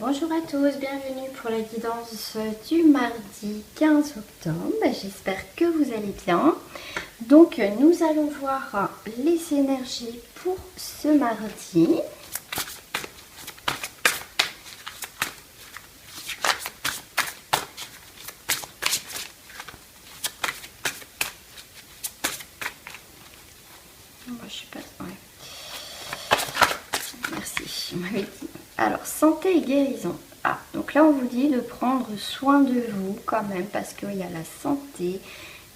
Bonjour à tous, bienvenue pour la guidance du mardi 15 octobre. J'espère que vous allez bien. Donc nous allons voir les énergies pour ce mardi. Je sais pas. Ouais. Merci. Alors, santé et guérison. Ah, donc là, on vous dit de prendre soin de vous quand même parce qu'il y a la santé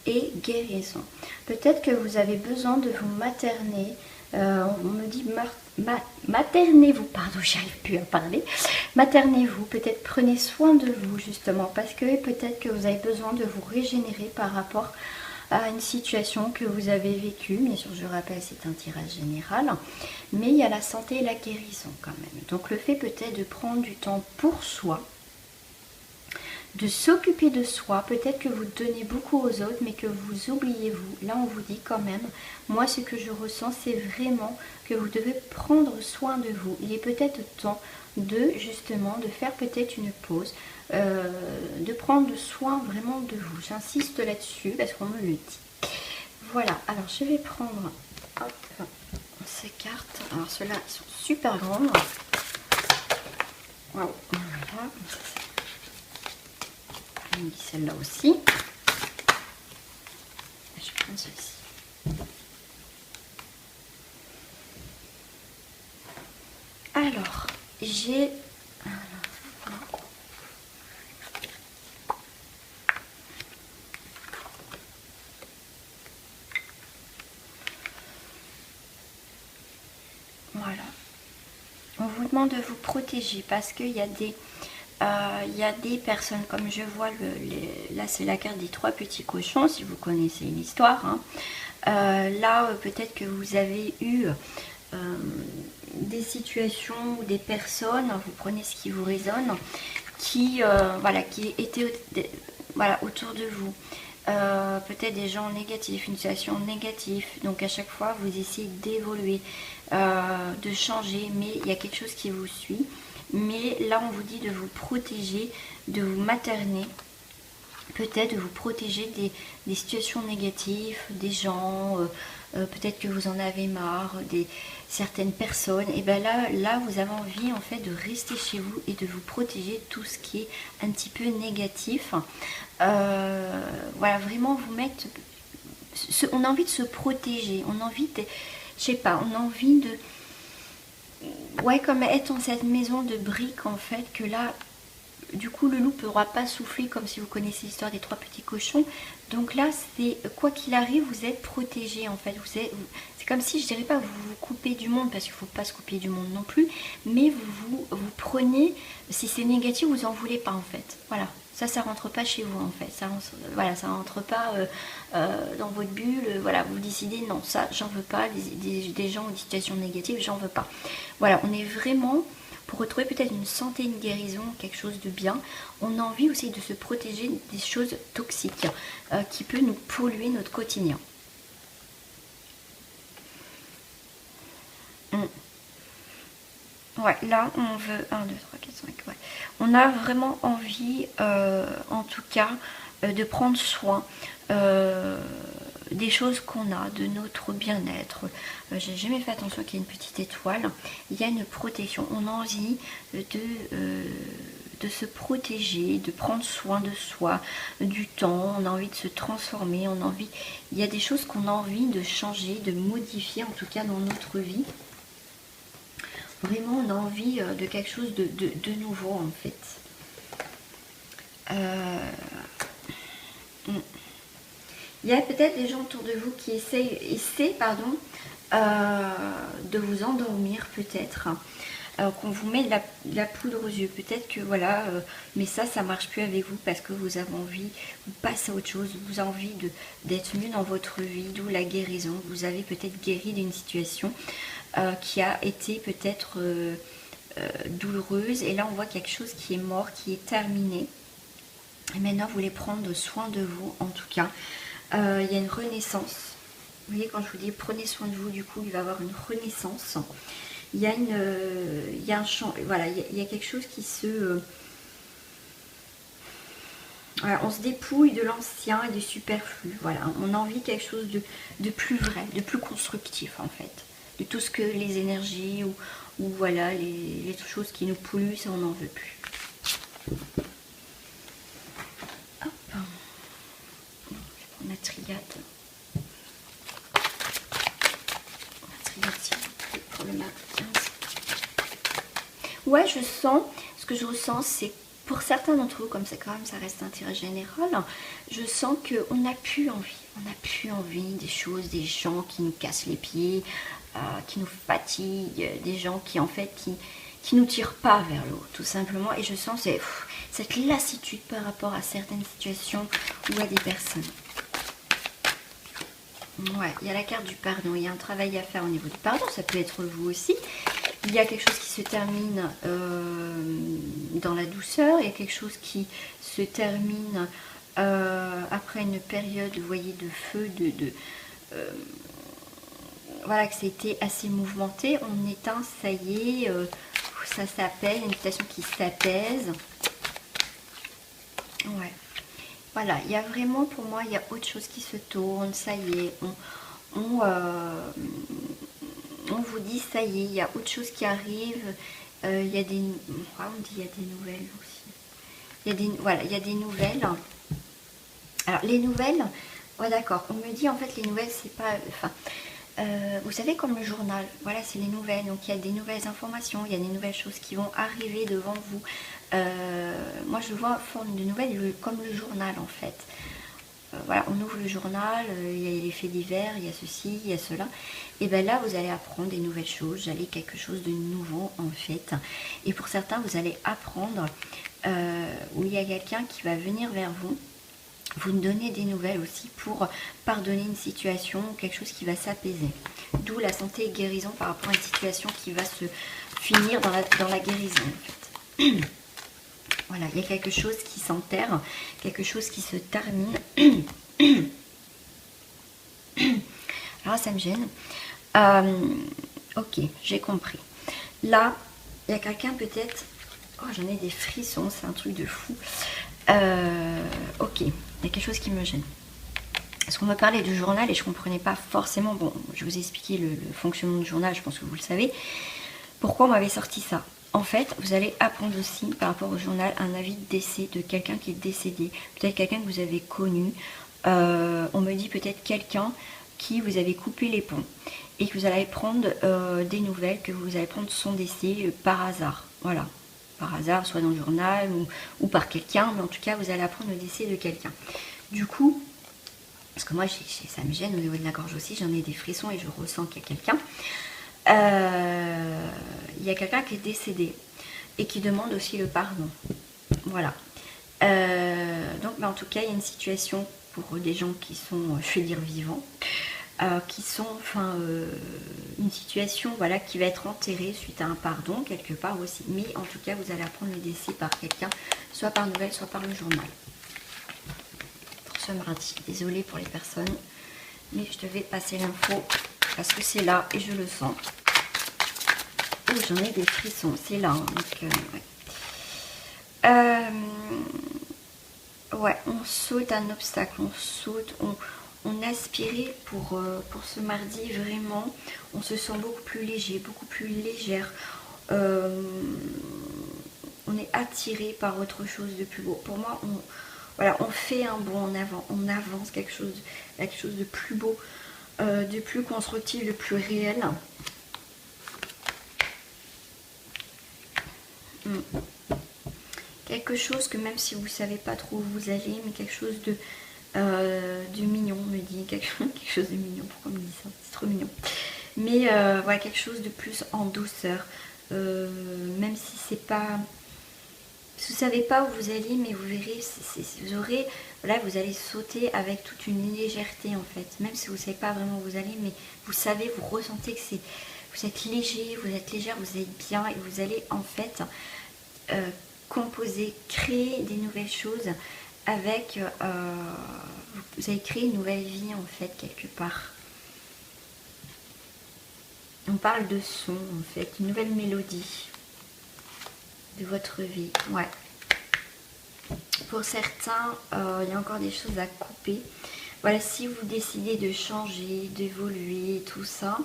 et guérison. Peut-être que vous avez besoin de vous materner. On me dit maternez-vous, pardon, j'arrive plus à parler. Maternez-vous, peut-être prenez soin de vous justement parce que peut-être que vous avez besoin de vous régénérer par rapport à une situation que vous avez vécue. Bien sûr, je rappelle, c'est un tirage général, mais il y a la santé et la guérison quand même. Donc le fait peut-être de prendre du temps pour soi, de s'occuper de soi, peut-être que vous donnez beaucoup aux autres, mais que vous oubliez vous. Là, on vous dit quand même, moi, ce que je ressens, c'est vraiment que vous devez prendre soin de vous. Il est peut-être temps de, justement, de faire peut-être une pause, de prendre soin vraiment de vous. J'insiste là-dessus parce qu'on me le dit. Voilà, alors je vais prendre ces cartes. Alors, ceux-là, ils sont super grandes. Waouh, voilà. Celle-là aussi. Je vais prendre celle-ci. Alors, j'ai... Voilà. On vous demande de vous protéger parce qu'il y a des personnes, comme je vois, là c'est la carte des 3 petits cochons, si vous connaissez l'histoire. Hein. Là, peut-être que vous avez eu des situations ou des personnes, vous prenez ce qui vous résonne, qui étaient autour de vous. Peut-être des gens négatifs, une situation négative, donc à chaque fois vous essayez d'évoluer, de changer, mais il y a quelque chose qui vous suit. Mais là on vous dit de vous protéger, de vous materner, peut-être de vous protéger des situations négatives, des gens, peut-être que vous en avez marre, certaines personnes. Et bien là vous avez envie en fait de rester chez vous et de vous protéger de tout ce qui est un petit peu négatif. Voilà, vraiment vous mettre, on a envie de se protéger, on a envie de, je sais pas, on a envie de, ouais, comme être dans cette maison de briques en fait, que là du coup le loup ne pourra pas souffler, comme si vous connaissez l'histoire des 3 petits cochons. Donc là c'est quoi qu'il arrive, vous êtes protégé en fait. C'est comme si, je dirais pas vous vous coupez du monde, parce qu'il ne faut pas se couper du monde non plus, mais vous prenez, si c'est négatif vous en voulez pas en fait. Voilà, ça rentre pas chez vous en fait, ça rentre pas dans votre bulle. Voilà, vous décidez non, ça j'en veux pas, des gens ou des situations négatives j'en veux pas. Voilà, on est vraiment pour retrouver peut-être une santé, une guérison, quelque chose de bien. On a envie aussi de se protéger des choses toxiques qui peuvent nous polluer notre quotidien. Ouais, là on veut 1, 2, 3, 4, 5, ouais. On a vraiment envie, en tout cas, de prendre soin des choses qu'on a, de notre bien-être. J'ai jamais fait attention qu'il y ait une petite étoile. Il y a une protection. On a envie de se protéger, de prendre soin de soi, du temps. On a envie de se transformer. Il y a des choses qu'on a envie de changer, de modifier, en tout cas dans notre vie. Vraiment, on a envie de quelque chose de nouveau en fait. Il y a peut-être des gens autour de vous qui essaient de vous endormir peut-être. Qu'on vous met de la poudre aux yeux. Peut-être que voilà, mais ça marche plus avec vous parce que vous avez envie, vous passez à autre chose, vous avez envie d'être mieux dans votre vie, d'où la guérison. Vous avez peut-être guéri d'une situation qui a été peut-être douloureuse. Et là, on voit quelque chose qui est mort, qui est terminé. Et maintenant, vous voulez prendre soin de vous, en tout cas. Il y a une renaissance. Vous voyez, quand je vous dis prenez soin de vous, du coup, il va y avoir une renaissance. il y a il y a un champ, voilà, il y a quelque chose qui se... voilà, on se dépouille de l'ancien et du superflu. Voilà, on a envie de quelque chose de plus vrai, de plus constructif en fait. De tout ce que les énergies ou voilà, les choses qui nous polluent, ça on n'en veut plus. Hop. Je vais prendre la triade. La triade s'il vous plaît, pour le mardi 15. Ouais, je sens, ce que je ressens, c'est pour certains d'entre vous, comme ça quand même ça reste un tirage général, je sens qu'on n'a plus envie. On n'a plus envie des choses, des gens qui nous cassent les pieds, qui nous fatiguent, des gens qui en fait qui nous tirent pas vers le haut, tout simplement. Et je sens cette lassitude par rapport à certaines situations ou à des personnes. Ouais, il y a la carte du pardon, il y a un travail à faire au niveau du pardon, ça peut être vous aussi. Il y a quelque chose qui se termine dans la douceur, il y a quelque chose qui se termine après une période, vous voyez, de feu, voilà, que c'était assez mouvementé. On éteint, ça y est, ça s'apaise, une situation qui s'apaise. Ouais. Voilà, il y a vraiment, pour moi, il y a autre chose qui se tourne, ça y est, on vous dit, ça y est, il y a autre chose qui arrive, il y a des... on dit il y a des nouvelles aussi. Il y a des, voilà, il y a des nouvelles. Alors, les nouvelles, ouais, d'accord, on me dit, en fait, les nouvelles, c'est pas... Enfin, vous savez, comme le journal, voilà, c'est les nouvelles, donc il y a des nouvelles informations, il y a des nouvelles choses qui vont arriver devant vous. Moi, je vois en forme de nouvelles comme le journal, en fait. Voilà, on ouvre le journal, il y a les faits divers, il y a ceci, il y a cela. Et bien là, vous allez apprendre des nouvelles choses, vous allez quelque chose de nouveau, en fait. Et pour certains, vous allez apprendre où il y a quelqu'un qui va venir vers vous, vous donner des nouvelles aussi pour pardonner une situation, quelque chose qui va s'apaiser. D'où la santé et guérison par rapport à une situation qui va se finir dans la guérison, en fait. Voilà, il y a quelque chose qui s'enterre, quelque chose qui se termine. Alors, ça me gêne. Ok, j'ai compris. Là, il y a quelqu'un peut-être... Oh, j'en ai des frissons, c'est un truc de fou. Ok, il y a quelque chose qui me gêne. Parce qu'on me parlait du journal et je ne comprenais pas forcément... Bon, je vous ai expliqué le fonctionnement du journal, je pense que vous le savez. Pourquoi on m'avait sorti ça? En fait, vous allez apprendre aussi par rapport au journal un avis de décès de quelqu'un qui est décédé. Peut-être quelqu'un que vous avez connu. On me dit peut-être quelqu'un qui vous avez coupé les ponts. Et que vous allez prendre des nouvelles, que vous allez prendre son décès par hasard. Voilà. Par hasard, soit dans le journal ou par quelqu'un. Mais en tout cas, vous allez apprendre le décès de quelqu'un. Du coup, parce que moi, ça me gêne au niveau de la gorge aussi. J'en ai des frissons et je ressens qu'il y a quelqu'un. Il y a quelqu'un qui est décédé et qui demande aussi le pardon. Voilà. Donc, en tout cas, il y a une situation pour des gens qui sont, je vais dire, vivants, qui sont, enfin, une situation, voilà, qui va être enterrée suite à un pardon quelque part aussi. Mais en tout cas, vous allez apprendre le décès par quelqu'un, soit par nouvelle, soit par le journal. Pour ce mardi, désolée pour les personnes, mais je devais passer l'info parce que c'est là et je le sens. Oh, j'en ai des frissons, c'est là. Hein, donc, ouais. Ouais, on saute un obstacle, on saute, on aspirait pour ce mardi, vraiment. On se sent beaucoup plus léger, beaucoup plus légère. On est attiré par autre chose de plus beau. Pour moi, voilà, on fait un bond en avant, on avance quelque chose de plus beau, de plus constructif, de plus réel. Quelque chose que même si vous ne savez pas trop où vous allez, mais quelque chose de mignon, me dit quelque chose de mignon. Pourquoi on me dit ça? C'est trop mignon. Mais voilà, quelque chose de plus en douceur. Même si c'est pas... Vous ne savez pas où vous allez, mais vous verrez, vous aurez... Voilà, vous allez sauter avec toute une légèreté en fait. Même si vous ne savez pas vraiment où vous allez, mais vous savez, vous ressentez que c'est... Vous êtes léger, vous êtes légère, vous êtes bien et vous allez en fait... composer, créer des nouvelles choses avec... vous allez créer une nouvelle vie en fait quelque part. On parle de son, en fait, une nouvelle mélodie de votre vie. Ouais. Pour certains, il y a encore des choses à couper. Voilà, si vous décidez de changer, d'évoluer, tout ça,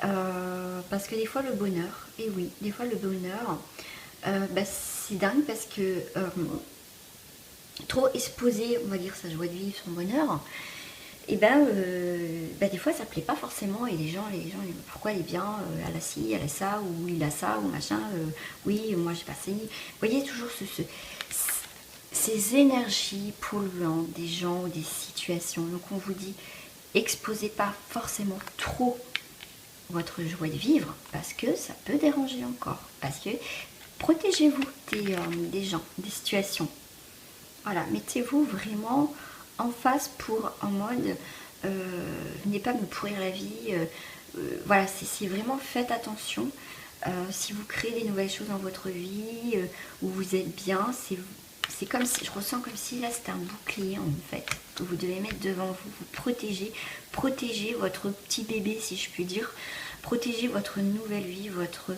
parce que des fois le bonheur, et oui, des fois le bonheur, c'est dingue parce que trop exposer, on va dire, sa joie de vivre, son bonheur, et des fois ça plaît pas forcément, et les gens pourquoi il est bien, elle a ci, elle a ça, ou il a ça, ou machin, oui, moi j'ai pas ci. Vous voyez toujours ces énergies polluantes des gens ou des situations. Donc on vous dit, exposez pas forcément trop votre joie de vivre, parce que ça peut déranger encore, parce que protégez-vous des gens, des situations. Voilà, mettez-vous vraiment en face en mode, venez pas me pourrir la vie. Voilà, c'est vraiment, faites attention. Si vous créez des nouvelles choses dans votre vie, où vous êtes bien, c'est comme si, je ressens comme si là c'était un bouclier en fait, que vous devez mettre devant vous, vous protégez votre petit bébé si je puis dire, protégez votre nouvelle vie, votre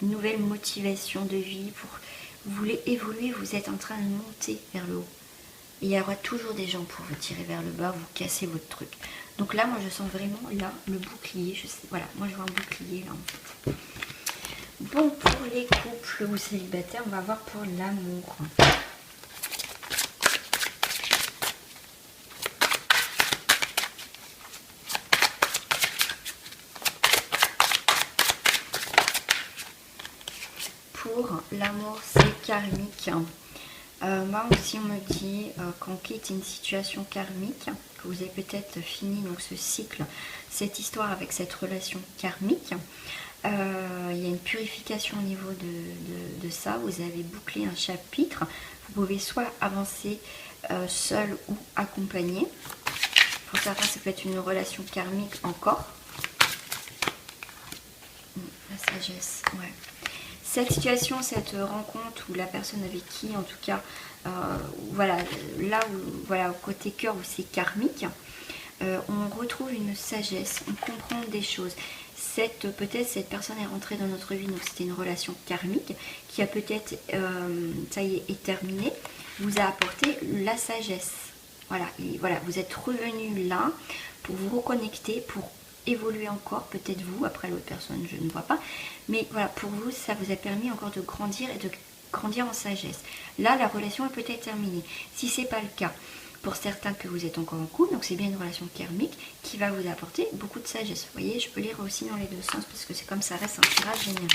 nouvelle motivation de vie, vous voulez évoluer, vous êtes en train de monter vers le haut. Et il y aura toujours des gens pour vous tirer vers le bas, vous casser votre truc. Donc là, moi je sens vraiment là le bouclier, voilà, moi je vois un bouclier là en fait. Bon, pour les couples ou célibataires, on va voir pour l'amour. Pour l'amour, c'est karmique. Moi aussi, on me dit qu'on quitte une situation karmique, que vous avez peut-être fini donc ce cycle, cette histoire avec cette relation karmique. Il y a une purification au niveau de ça. Vous avez bouclé un chapitre. Vous pouvez soit avancer seul ou accompagné. Pour certains, ça peut être une relation karmique encore. La sagesse, ouais. Cette situation, cette rencontre où la personne avec qui, en tout cas, voilà, là où, voilà, au côté cœur où c'est karmique, on retrouve une sagesse, on comprend des choses. Peut-être cette personne est rentrée dans notre vie, donc c'était une relation karmique qui a peut-être, ça y est terminée, vous a apporté la sagesse. Voilà, et voilà, vous êtes revenu là pour vous reconnecter, pour évoluer encore, peut-être vous, après l'autre personne, je ne vois pas, mais voilà, pour vous, ça vous a permis encore de grandir et de grandir en sagesse. Là, la relation est peut-être terminée. Si ce n'est pas le cas, pour certains que vous êtes encore en couple, donc c'est bien une relation karmique qui va vous apporter beaucoup de sagesse. Vous voyez, je peux lire aussi dans les deux sens parce que c'est comme ça reste un tirage général.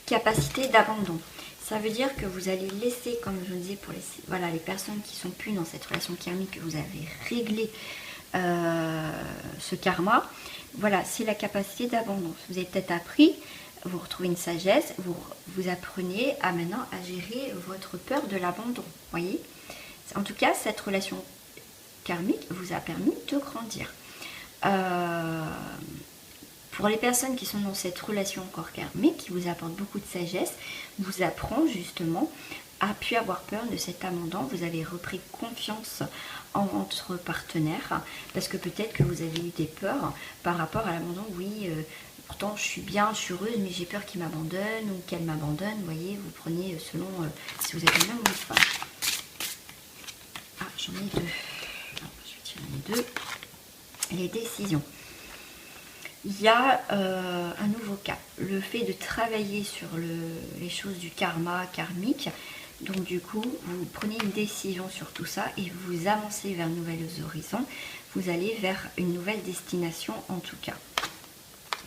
Capacité d'abandon. Ça veut dire que vous allez laisser, comme je vous disais, pour les personnes qui sont plus dans cette relation karmique, que vous avez réglé ce karma. Voilà, c'est la capacité d'abandon. Vous avez peut-être appris, vous retrouvez une sagesse, vous apprenez à maintenant à gérer votre peur de l'abandon. Voyez, en tout cas, cette relation karmique vous a permis de grandir. Pour les personnes qui sont dans cette relation encore karmique, qui vous apporte beaucoup de sagesse, vous apprend justement à plus avoir peur de cet abandon. Vous avez repris confiance en votre partenaire, parce que peut-être que vous avez eu des peurs par rapport à l'abandon. Oui, pourtant je suis bien, je suis heureuse, mais j'ai peur qu'il m'abandonne ou qu'elle m'abandonne. Vous voyez, vous prenez selon si vous êtes un homme ou une femme. Ah, j'en ai deux. Alors, je vais tirer les deux. Les décisions. Il y a un nouveau cap. Le fait de travailler sur les choses du karma, karmique. Donc du coup, vous prenez une décision sur tout ça et vous avancez vers de nouvelles horizons. Vous allez vers une nouvelle destination en tout cas.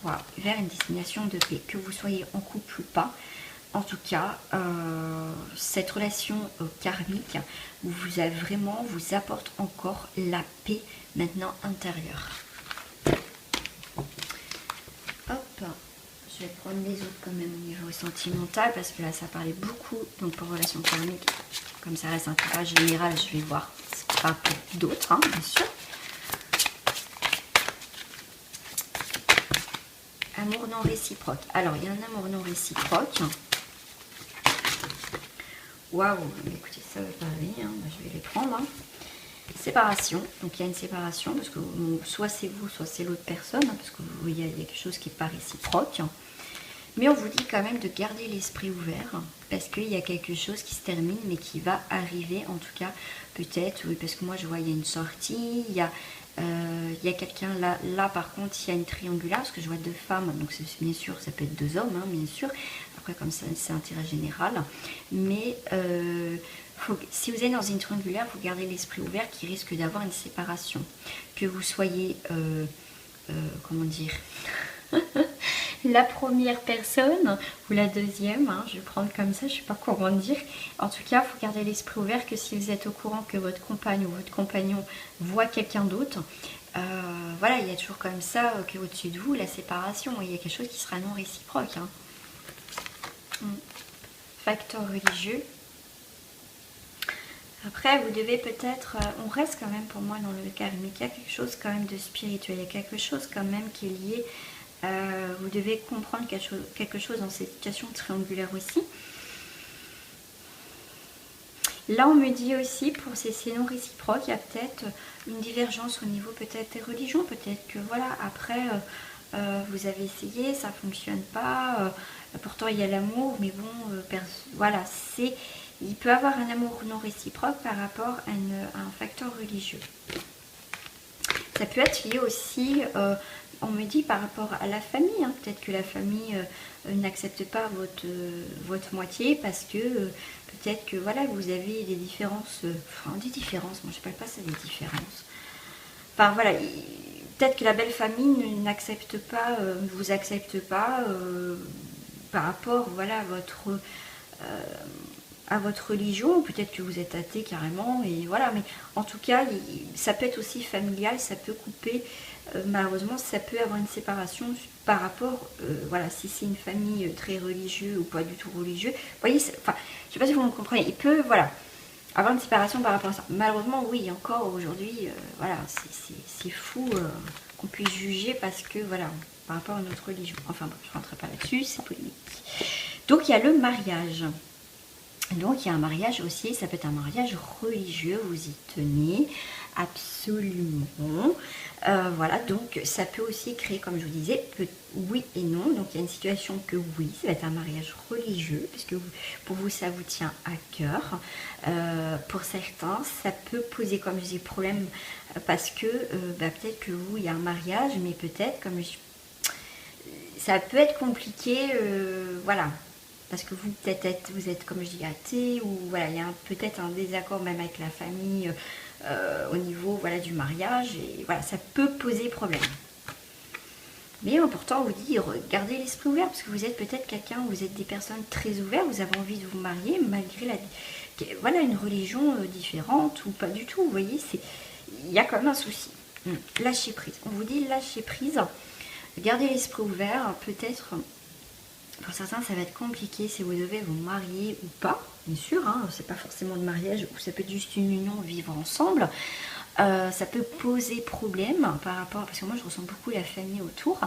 Voilà, vers une destination de paix. Que vous soyez en couple ou pas, en tout cas, cette relation karmique vous apporte encore la paix maintenant intérieure. Hop, je vais prendre les autres quand même au niveau sentimental parce que là ça parlait beaucoup. Donc pour relation karmique, comme ça reste un tirage général, je vais voir ce pas pour d'autres, hein, bien sûr. Amour non réciproque. Alors il y a un amour non réciproque. Waouh, écoutez, ça va pas aller, hein. Je vais les prendre. Hein. séparation. Donc il y a une séparation parce que soit c'est vous, soit c'est l'autre personne, hein, parce que vous voyez, il y a quelque chose qui n'est pas réciproque. Mais on vous dit quand même de garder l'esprit ouvert parce qu'il y a quelque chose qui se termine mais qui va arriver, en tout cas peut-être, oui, parce que moi je vois il y a une sortie, il y a quelqu'un là par contre il y a une triangulaire parce que je vois deux femmes, donc bien sûr ça peut être deux hommes, hein, bien sûr, après comme ça c'est un tirage général, mais si vous êtes dans une triangulaire, vous gardez l'esprit ouvert qui risque d'avoir une séparation, que vous soyez, comment dire la première personne ou la deuxième, hein, je vais prendre comme ça, je ne sais pas comment dire. En tout cas, il faut garder l'esprit ouvert que si vous êtes au courant que votre compagne ou votre compagnon voit quelqu'un d'autre, voilà, il y a toujours comme ça qu'au-dessus de vous, la séparation, il y a quelque chose qui sera non réciproque. Hein. Facteur religieux. Après, vous devez peut-être, on reste quand même pour moi dans le karmique, il y a quelque chose quand même de spirituel, il y a quelque chose quand même qui est lié. Vous devez comprendre quelque chose dans cette situation triangulaire aussi. Là, on me dit aussi, pour ces non réciproques, il y a peut-être une divergence au niveau peut-être des religions. Peut-être que voilà, après, vous avez essayé, ça ne fonctionne pas. Pourtant, il y a l'amour, mais bon, voilà, il peut y avoir un amour non réciproque par rapport à un facteur religieux. Ça peut être lié aussi, on me dit par rapport à la famille, hein. Peut-être que la famille n'accepte pas votre moitié parce que peut-être que voilà, vous avez des différences, enfin des différences, moi je n'appelle pas ça des différences. Enfin voilà, peut-être que la belle famille n'accepte pas, ne vous accepte pas par rapport voilà, à votre religion, peut-être que vous êtes athée carrément, et voilà, mais en tout cas, ça peut être aussi familial, ça peut couper, malheureusement, ça peut avoir une séparation par rapport, voilà, si c'est une famille très religieuse ou pas du tout religieux, vous voyez, enfin, je sais pas si vous me comprenez, il peut, voilà, avoir une séparation par rapport à ça. Malheureusement, oui, encore aujourd'hui, voilà, c'est fou qu'on puisse juger parce que, voilà, par rapport à notre religion. Enfin, bon, je ne rentrerai pas là-dessus, c'est polémique. Donc, il y a le mariage. Donc il y a un mariage aussi, ça peut être un mariage religieux, vous y tenez absolument. Voilà, donc ça peut aussi créer, comme je vous disais, oui et non. Donc il y a une situation que oui, ça va être un mariage religieux, puisque pour vous ça vous tient à cœur. Pour certains, ça peut poser, comme je dis, problème, parce que peut-être que vous, il y a un mariage, mais peut-être, ça peut être compliqué, voilà. Parce que vous êtes, comme je dis, athée, ou voilà, il y a peut-être un désaccord même avec la famille au niveau voilà, du mariage, et voilà, ça peut poser problème. Mais pourtant, on vous dit, gardez l'esprit ouvert, parce que vous êtes peut-être quelqu'un, vous êtes des personnes très ouvertes, vous avez envie de vous marier, malgré voilà, une religion différente, ou pas du tout, vous voyez, il y a quand même un souci. Lâcher prise. On vous dit lâcher prise, gardez l'esprit ouvert, peut-être... Pour certains, ça va être compliqué si vous devez vous marier ou pas, bien sûr. Hein, c'est pas forcément le mariage, ou ça peut être juste une union, vivre ensemble. Ça peut poser problème par rapport, parce que moi je ressens beaucoup la famille autour.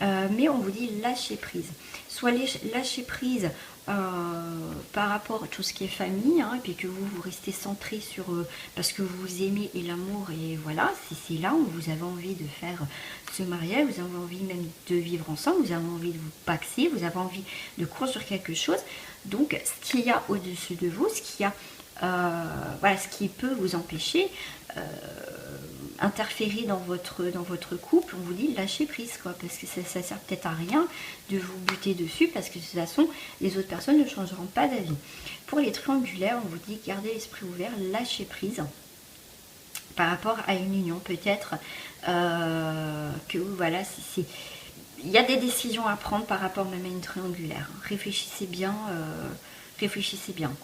Mais on vous dit lâcher prise. Soit lâcher prise par rapport à tout ce qui est famille, hein, et puis que vous restez centré sur parce que vous aimez et l'amour, et voilà, c'est là où vous avez envie de faire ce mariage, vous avez envie même de vivre ensemble, vous avez envie de vous paxer, vous avez envie de construire quelque chose. Donc ce qu'il y a au-dessus de vous, voilà, ce qui peut vous empêcher interférer dans votre couple, on vous dit lâcher prise, quoi, parce que ça sert peut-être à rien de vous buter dessus, parce que de toute façon les autres personnes ne changeront pas d'avis. Pour les triangulaires, on vous dit gardez l'esprit ouvert, lâcher prise par rapport à une union, peut-être que voilà, il y a des décisions à prendre par rapport même à une triangulaire. Réfléchissez bien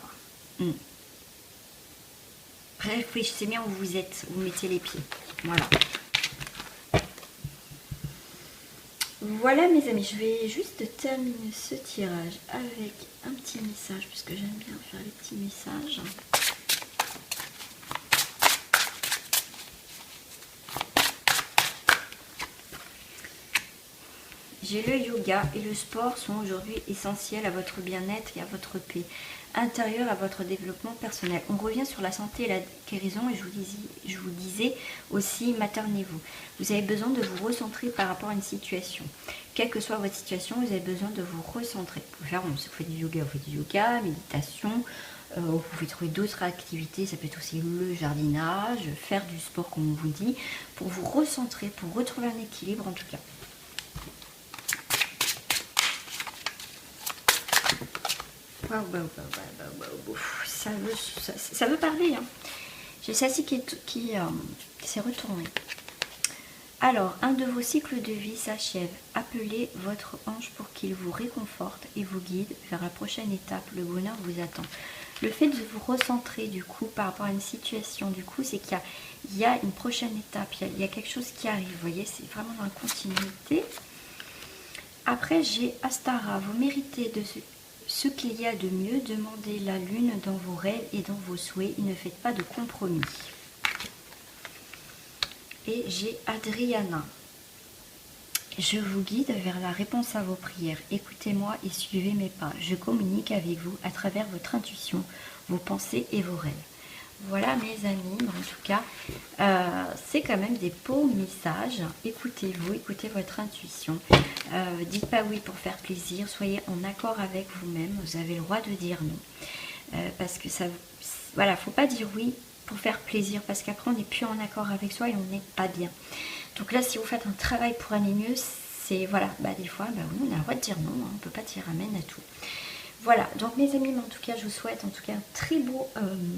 quoi. Réfléchissez bien où vous êtes, où vous mettez les pieds. Voilà. Voilà mes amis, je vais juste terminer ce tirage avec un petit message, puisque j'aime bien faire les petits messages. J'ai le yoga et le sport sont aujourd'hui essentiels à votre bien-être et à votre paix intérieure, à votre développement personnel. On revient sur la santé et la guérison et je vous disais aussi, maternez-vous. Vous avez besoin de vous recentrer par rapport à une situation. Quelle que soit votre situation, vous avez besoin de vous recentrer. Vous pouvez faire, si vous faites du yoga, vous faites du yoga, méditation. Vous pouvez trouver d'autres activités, ça peut être aussi le jardinage, faire du sport comme on vous dit, pour vous recentrer, pour retrouver un équilibre en tout cas. Ça veut parler. Hein. J'ai celle-ci qui s'est retournée. Alors, un de vos cycles de vie s'achève. Appelez votre ange pour qu'il vous réconforte et vous guide vers la prochaine étape. Le bonheur vous attend. Le fait de vous recentrer du coup par rapport à une situation, du coup, c'est qu'il y a une prochaine étape. Il y a quelque chose qui arrive. Vous voyez, c'est vraiment dans la continuité. Après, j'ai Astara. Vous méritez de ce qu'il y a de mieux. Demandez la lune dans vos rêves et dans vos souhaits. Et ne faites pas de compromis. Et j'ai Adriana. Je vous guide vers la réponse à vos prières. Écoutez-moi et suivez mes pas. Je communique avec vous à travers votre intuition, vos pensées et vos rêves. Voilà mes amis, en tout cas, c'est quand même des beaux messages. Écoutez-vous, écoutez votre intuition. Dites pas oui pour faire plaisir, soyez en accord avec vous-même. Vous avez le droit de dire non. Parce que ça, voilà, faut pas dire oui pour faire plaisir, parce qu'après on n'est plus en accord avec soi et on n'est pas bien. Donc là, si vous faites un travail pour aller mieux, c'est voilà, des fois, oui, on a le droit de dire non, hein, on ne peut pas dire amen à tout. Voilà, donc mes amis, en tout cas, je vous souhaite en tout cas un très beau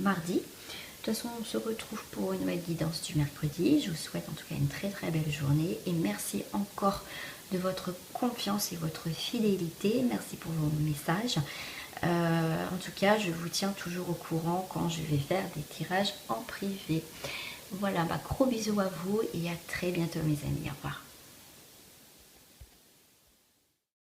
mardi. De toute façon, on se retrouve pour une nouvelle guidance du mercredi. Je vous souhaite en tout cas une très très belle journée et merci encore de votre confiance et votre fidélité. Merci pour vos messages. En tout cas, je vous tiens toujours au courant quand je vais faire des tirages en privé. Voilà, gros bisous à vous et à très bientôt mes amis. Au revoir.